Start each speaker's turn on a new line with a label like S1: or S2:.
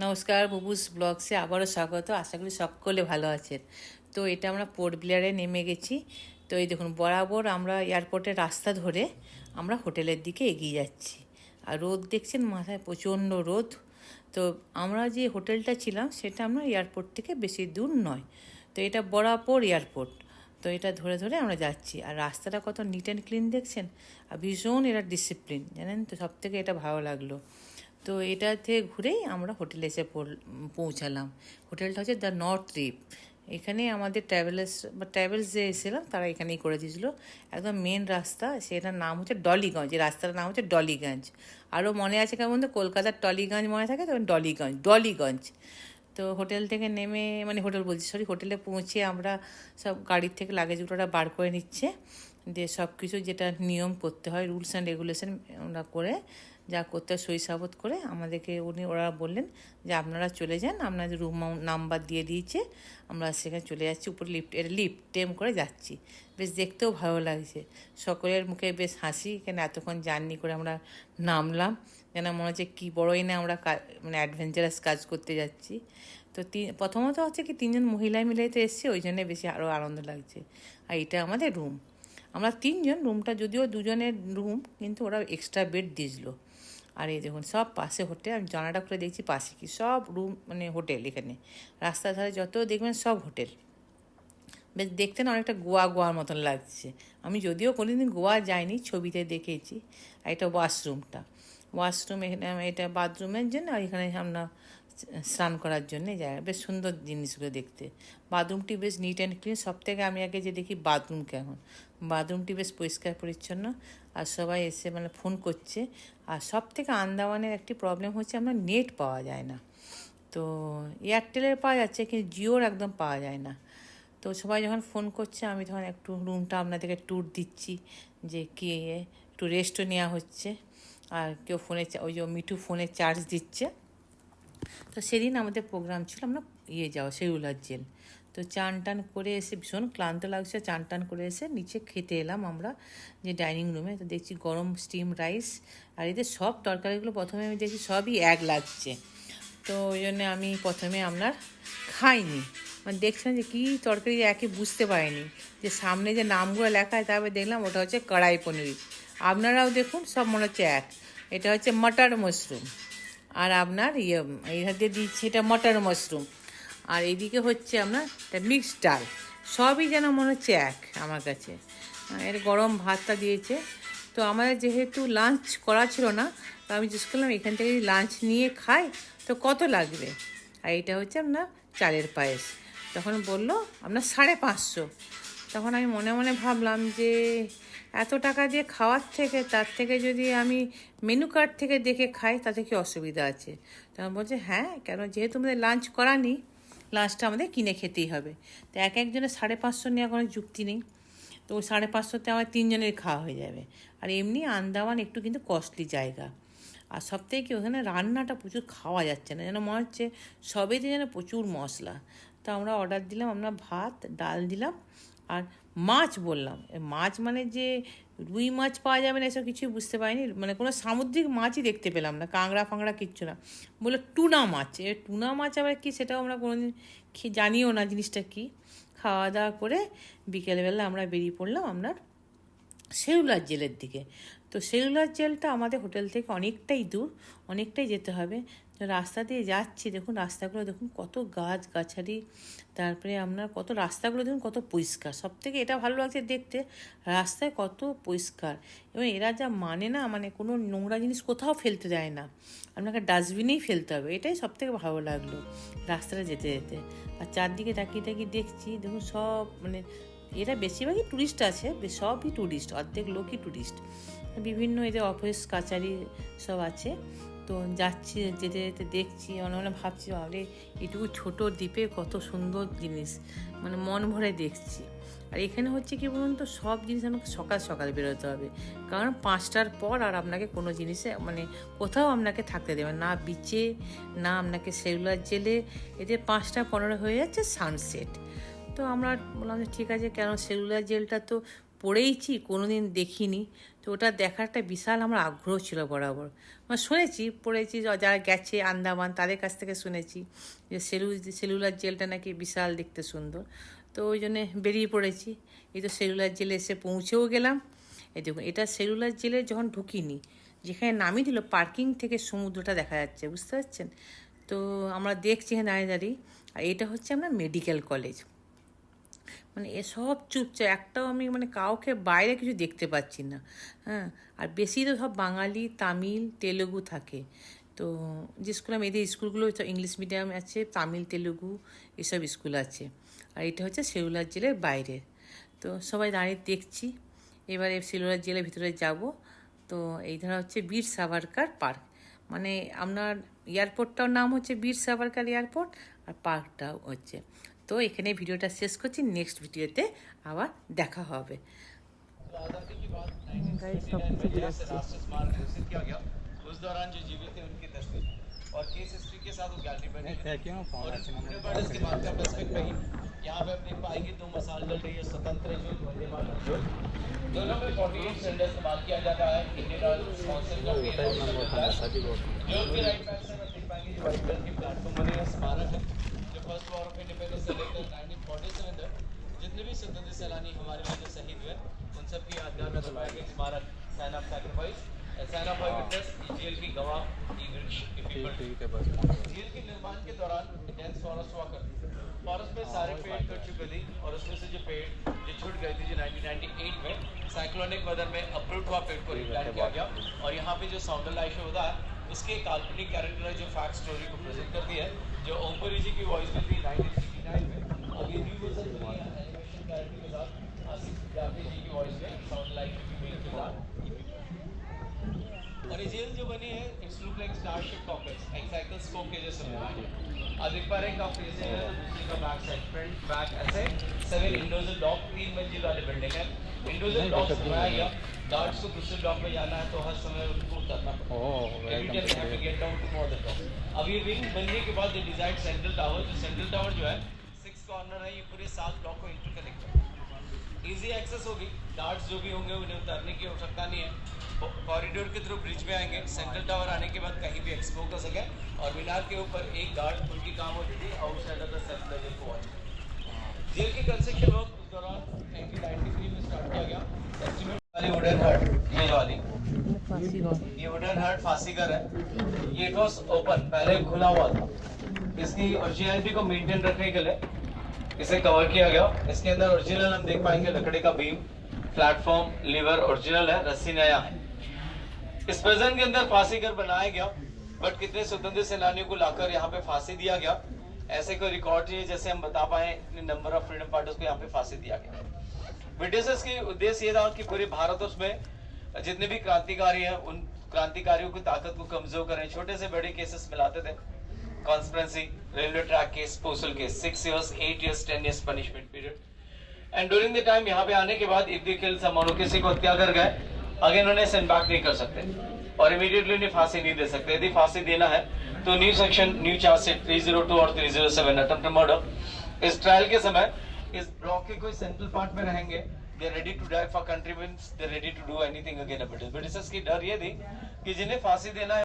S1: নমস্কার, বুবুস ব্লগসে আবারও স্বাগত। আশা করি সকলে ভালো আছেন। তো এটা আমরা পোর্ট ব্লেয়ারে নেমে গেছি। তো এই দেখুন, বরাবর আমরা এয়ারপোর্টের রাস্তা ধরে আমরা হোটেলের দিকে এগিয়ে যাচ্ছি। আর রোদ দেখছেন, মাথায় প্রচণ্ড রোদ। তো আমরা যে হোটেলটা ছিলাম সেটা আমরা এয়ারপোর্ট থেকে বেশি দূর নয়। তো এটা বরাবর এয়ারপোর্ট। তো এটা ধরে ধরে আমরা যাচ্ছি। আর রাস্তাটা কত নিট অ্যান্ড ক্লিন দেখছেন। আর ভীষণ এরা ডিসিপ্লিন, জানেন তো, সব থেকে এটা ভালো লাগলো। তো এটা থেকে ঘুরেই আমরা হোটেলে এসে পৌঁছালাম। হোটেলটা হচ্ছে দ্য নর্থ দ্বীপ। এখানে আমাদের ট্রাভেলস যে এসেছিলাম তারা এখানেই করে দিয়েছিলো। একদম মেন রাস্তা, সেটার নাম হচ্ছে ডলিগঞ্জ। এই রাস্তাটার নাম হচ্ছে ডলিগঞ্জ। আরও মনে আছে কেমন, তো কলকাতার টলিগঞ্জ মনে থাকে, তখন ডলিগঞ্জ। তো হোটেল থেকে নেমে, মানে হোটেলে পৌঁছে আমরা সব গাড়ির থেকে লাগেজগুলোটা বার করে নিচ্ছে। দিয়ে সব কিছু যেটা নিয়ম করতে হয়, রুলস অ্যান্ড রেগুলেশন আমরা করে, যা করতে হয় সই সাবত করে আমাদেরকে ওরা বললেন যে আপনারা চলে যান, আপনাদের রুম নাম্বার দিয়ে দিয়েছে, আমরা সেখানে চলে যাচ্ছি। উপরে লিফট টেম করে যাচ্ছি। বেশ দেখতেও ভালো লাগছে, সকলের মুখে বেশ হাসি। কেন এতক্ষণ জার্নি করে আমরা নামলাম, যেন মনে হচ্ছে কী বড়োই না আমরা মানে অ্যাডভেঞ্চারাস কাজ করতে যাচ্ছি। তো প্রথমত হচ্ছে কি, তিনজন মহিলা মিলে তো এসছি, ওই জন্যে বেশি আরও আনন্দ লাগছে। আর এটা আমাদের রুম, আমরা তিনজন। রুমটা যদিও দুজনের রুম, কিন্তু ওরা এক্সট্রা বেড দিয়েছিল। আর এই দেখুন, সব পাশে হোটেল। আমি জানাটা করে দেখছি পাশে কি সব রুম, মানে হোটেল। এখানে রাস্তার ধারে যত দেখবেন সব হোটেল। বেশ দেখতে না অনেকটা গোয়ার মতন লাগছে। আমি যদিও কোনোদিন গোয়া যাইনি, ছবিতে দেখেছি। আর এটা ওয়াশরুম এখানে, এটা বাথরুমের জন্য। আর এখানে আমরা স্নান করার জন্যে জায়গা। বেশ সুন্দর জিনিসগুলো দেখতে। বাথরুমটি বেশ নিট অ্যান্ড ক্লিন। সব থেকে আমি আগে যে দেখি বাথরুম কেমন। বাথরুমটি বেশ পরিষ্কার পরিচ্ছন্ন। আর সবাই এসে মানে ফোন করছে। আর সব থেকে আন্দামানের একটি প্রবলেম হচ্ছে, আমরা নেট পাওয়া যায় না। তো এয়ারটেলের পাওয়া যাচ্ছে, কিন্তু জিওর একদম পাওয়া যায় না। তো সবাই যখন ফোন করছে, আমি তখন একটু রুমটা আপনাদেরকে ট্যুর দিচ্ছি, যে কি একটু রেস্টও নেওয়া হচ্ছে। আর কেউ ওই যে মিঠু ফোনে চার্জ দিচ্ছে। তো সেদিন আমাদের প্রোগ্রাম ছিল আমরা যাওয়া সেলুলার জেল। তো চান টান করে এসে ভীষণ ক্লান্ত লাগছে। চান টান করে এসে নিচে খেতে এলাম আমরা, যে ডাইনিং রুমে। তো দেখছি গরম স্টিম রাইস। আর এদের সব তরকারিগুলো প্রথমে আমি দেখছি সবই এক লাগছে। তো ওই জন্যে আমি প্রথমে আপনার খাইনি, মানে দেখছিলাম যে কী তরকারি একে বুঝতে পারিনি। যে সামনে যে নামগুলো লেখা হয়, তারপরে দেখলাম ওটা হচ্ছে কড়াই পনির। আপনারাও দেখুন, সব মনে হচ্ছে এক। এটা হচ্ছে মটর মাশরুম। আর আপনার এই হাতে দিচ্ছি এটা মটর মাশরুম। আর এইদিকে হচ্ছে আপনার মিক্সড ডাল। সবই যেন মনে হচ্ছে এক আমার কাছে। এর গরম ভাতটা দিয়েছে। তো আমাদের যেহেতু লাঞ্চ করা ছিল না, তো আমি জিজ্ঞেস করলাম এখান থেকে লাঞ্চ নিয়ে খাই তো কত লাগবে। আর এটা হচ্ছে আপনার চালের পায়েস। তখন বললো আপনার 550। তখন আমি মনে মনে ভাবলাম যে এত টাকা দিয়ে খাওয়ার থেকে, তার থেকে যদি আমি মেনু কার্ড থেকে দেখে খাই, তাতে কি অসুবিধা আছে? তখন বলছে হ্যাঁ, কেন, যেহেতু আমাদের লাঞ্চ করা নেই, লাঞ্চটা আমাদের কিনে খেতেই হবে। তো একজনের 550 নেওয়া কোনো যুক্তি নেই। তো ওই 550তে আমার তিনজনের খাওয়া হয়ে যাবে। আর এমনি আন্দামান একটু কিন্তু কস্টলি জায়গা। আর সবথেকে কি, ওখানে রান্নাটা প্রচুর খাওয়া যাচ্ছে না, যেন মনে হচ্ছে সবেতে যেন প্রচুর মশলা। তো আমরা অর্ডার দিলাম, আমরা ভাত ডাল দিলাম। আর মাছ বললাম, মাছ মানে যে রুই মাছ পাওয়া যাবে না এসব কিছুই বুঝতে পারিনি। মানে কোনো সামুদ্রিক মাছই দেখতে পেলাম না, কাঁকড়া ফাংড়া কিচ্ছু না। বলে টুনা মাছ। টুনা মাছ আবার কি, সেটাও আমরা কোনোদিন জানিও না জিনিসটা কী। খাওয়া দাওয়া করে বিকেলবেলা আমরা বেরিয়ে পড়লাম আপনার সেলুলার জেলের দিকে। তো সেলুলার জেলটা আমাদের হোটেল থেকে অনেকটাই দূর, অনেকটাই যেতে হবে। তো রাস্তা দিয়ে যাচ্ছি, দেখুন রাস্তাগুলো দেখুন কত গাছগাছালি। তারপরে আপনার কত রাস্তাগুলো দেখুন কত পরিষ্কার। সব থেকে এটা ভালো লাগছে দেখতে, রাস্তায় কত পরিষ্কার। এবং এরা যা মানে না, মানে কোনো নোংরা জিনিস কোথাও ফেলতে দেয় না, আপনাকে ডাস্টবিনেই ফেলতে হবে। এটাই সব থেকে ভালো লাগলো রাস্তাটা যেতে যেতে। আর চারদিকে তাকিয়ে তাকিয়ে দেখছি, দেখুন সব মানে এরা বেশিরভাগই ট্যুরিস্ট আছে, সবই ট্যুরিস্ট, অর্ধেক লোকই ট্যুরিস্ট। বিভিন্ন এদের অফিস কাচারি সব আছে। তো যাচ্ছি, যেতে যেতে দেখছি, মনে মনে ভাবছি আরে এটুকু ছোটো দ্বীপে কত সুন্দর জিনিস, মানে মন ভরে দেখছি। আর এখানে হচ্ছে কি বলুন তো, সব জিনিস আমাকে সকাল সকাল বেরোতে হবে, কারণ 5টার পর আর আপনাকে কোনো জিনিসে মানে কোথাও আপনাকে থাকতে দেবে না, বিচে না আপনাকে সেলুলার জেলে। এদের 5টা 15 হয়ে যাচ্ছে সানসেট। তো আমরা বললাম যে ঠিক আছে, কেন সেলুলার জেলটা তো পড়েইছি, কোনো দিন দেখিনি। তো তো ওটা দেখার একটা বিশাল আমার আগ্রহ ছিল বরাবর। মানে শুনেছি, পড়েছি, যারা গেছে আন্দামান তাদের কাছ থেকে শুনেছি যে সেলুলার জেলটা নাকি বিশাল দেখতে সুন্দর। তো ওই জন্যে বেরিয়ে পড়েছি। এই তো সেলুলার জেলে এসে পৌঁছেও গেলাম। এই দেখুন, এটা সেলুলার জেলে যখন ঢুকিনি, যেখানে নামিয়ে দিল পার্কিং থেকে সমুদ্রটা দেখা যাচ্ছে, বুঝতে পারছেন? তো আমরা দেখছি এখানে দাঁড়িয়ে দাঁড়িয়ে। আর এটা হচ্ছে আমরা মেডিকেল কলেজ। মানে এসব চুপচাপ, একটাও আমি মানে কাউকে বাইরে কিছু দেখতে পাচ্ছি না। হ্যাঁ, আর বেশি তো সব বাঙালি, তামিল, তেলেগু থাকে। তো যে স্কুল আমি, এদের স্কুলগুলো ইংলিশ মিডিয়াম আছে, তামিল, তেলেগু এসব স্কুল আছে। আর এটা হচ্ছে সেলুলার জেলের বাইরে। তো সবাই দাঁড়িয়ে দেখছি। এবারে সেলুলার জেলের ভিতরে যাব। তো এই ধরা হচ্ছে বীর সাভারকার পার্ক। মানে আপনার এয়ারপোর্টটার নাম হচ্ছে বীর সাভারকার এয়ারপোর্ট, আর পার্কটাও হচ্ছে। তো এখানে ভিডিওটা শেষ করছি, নেক্সট ভিডিওতে আবার দেখা হবে। সব কিছু বেরোচ্ছে।
S2: उस दौरान जो जीवित थे उनकी तस्वीर और केस हिस्ट्री के साथ वो गैलरी बनी है और इसके बाद का एस्पेक्ट में यहाँ पे अपने पाएंगे दो मसाल डल रही है, स्वतंत्र जो वंदे मातरम जो दोनों में 48 सिलेंडर इस्तेमाल किया जाता है। इंडियन ऑयल स्पॉन्सर का जो उनके राइट बैक से आप देख पाएंगे जो व्हाइट कलर की प्लेटफॉर्म बने हैं, स्मारक है जो फर्स्ट वॉर ऑफ इंडिपेंडेंस से लेकर 1947 अंदर जितने भी स्वतंत्र सैलानी हमारे लिए जो शहीद हुए उन सब की यादगार में बनवाया गया स्मारक sign of sacrifice, sign of witness, jail की गवाह, जेल के निर्माण के दौरान डेंस फॉरेस्ट हुआ करती फॉरेस्ट में सारे पेड़ कट चुके थे और उसमें से जो पेड़ जो छूट गई थी जो 1998 में साइक्लोनिक वेदर में अप्रूट हुआ पेड़ को रिप्लांट किया गया और यहाँ पे जो साउंडर लाइफ होता है उसके काल्पनिक कैरेक्टर है जो फैक्ट स्टोरी को प्रेजेंट करती है, जो ओमपुरी जी की वॉइस में थी 1969 में। अब ये न्यू वर्जन एनिमेशन कैरेक्टर के साथ आसिफ जाफरी जी की वॉइस में साउंड लाइक फीमेल के साथ। और ये जेल जो बनी है it's look like starship complex, एक साइकिल स्कोप के जैसे बना है। अब एक बार एक आप फेसिंग है दूसरी का बैक साइड फ्रंट बैक ऐसे 7 विंडोज डॉक 3 मंजिल वाली बिल्डिंग है। विंडोज डॉक बनाया गया, गार्ड्स को दूसरे डॉक में जाना है तो हर समय उनको उतरना पड़ता है। Get down to more the top. अब ये विंग बनने के बाद ये डिजाइन सेंट्रल टावर, जो सेंट्रल टावर जो है 6 कॉर्नर है, ये पूरे 7 ब्लॉक को इंटरकनेक्ट करता है। इजी एक्सेस होगी, गार्ड्स जो भी होंगे उन्हें उतरने की आवश्यकता नहीं है, कॉरिडोर के थ्रू ब्रिज पे आएंगे, सेंट्रल टावर आने के बाद कहीं भी एक्सप्लोर कर सके और मीनार के ऊपर एक गार्ड उनकी काम होती थी outside of the self jail को वॉच। जेल की कंस्ट्रक्शन वर्क उस दौरान 1993 में स्टार्ट किया गया। एस्टीमेट वाली वुडन हट, ये वाली ये वुडन हट फांसीगर है। ये इट वाज ओपन, पहले खुला हुआ था। इसकी ओरिजिनलिटी को मेंटेन रखने के लिए इसे कवर किया गया। इसके अंदर ओरिजिनल हम देख पाएंगे लकड़ी का बीम, प्लेटफॉर्म, लीवर ओरिजिनल है, रस्सी नया है। इस प्रिजन के अंदर फांसी घर बनाया गया, बट कितने स्वतंत्र सेनानियों को लाकर यहाँ पे फांसी दिया गया ऐसे कोई रिकॉर्ड नहीं है जैसे हम बता pile number of freedom fighters को यहाँ पे फांसी दिया गया। विटनेसेस की उद्देश्य ये था कि पूरे भारतवर्ष में जितने भी क्रांतिकारी हैं उन क्रांतिकारियों की ताकत को कमजोर करें। छोटे से बड़े केसेस मिलाते थे, conspiracy, railway track case, postal case, 6 years, 8 years, 10 years punishment period. And during the time यहाँ पे आने के बाद इफ दे किल समवन, किसी को हत्या कर गए, अगेन उन्हें सेंड बैक नहीं कर सकते और इमीडिएटली उन्हें फांसी नहीं दे सकते। यदि फांसी देना है तो न्यू सेक्शन, न्यू चार्जशीट 302 और 307 अटेम्प्ट मर्डर। इस ट्रायल के समय इस ब्लॉक के कोई सेंट्रल पार्ट में रहेंगे, they ready to die for country, means they ready to do anything again. Britishers की डर ये थी कि जिन्हें फांसी देना है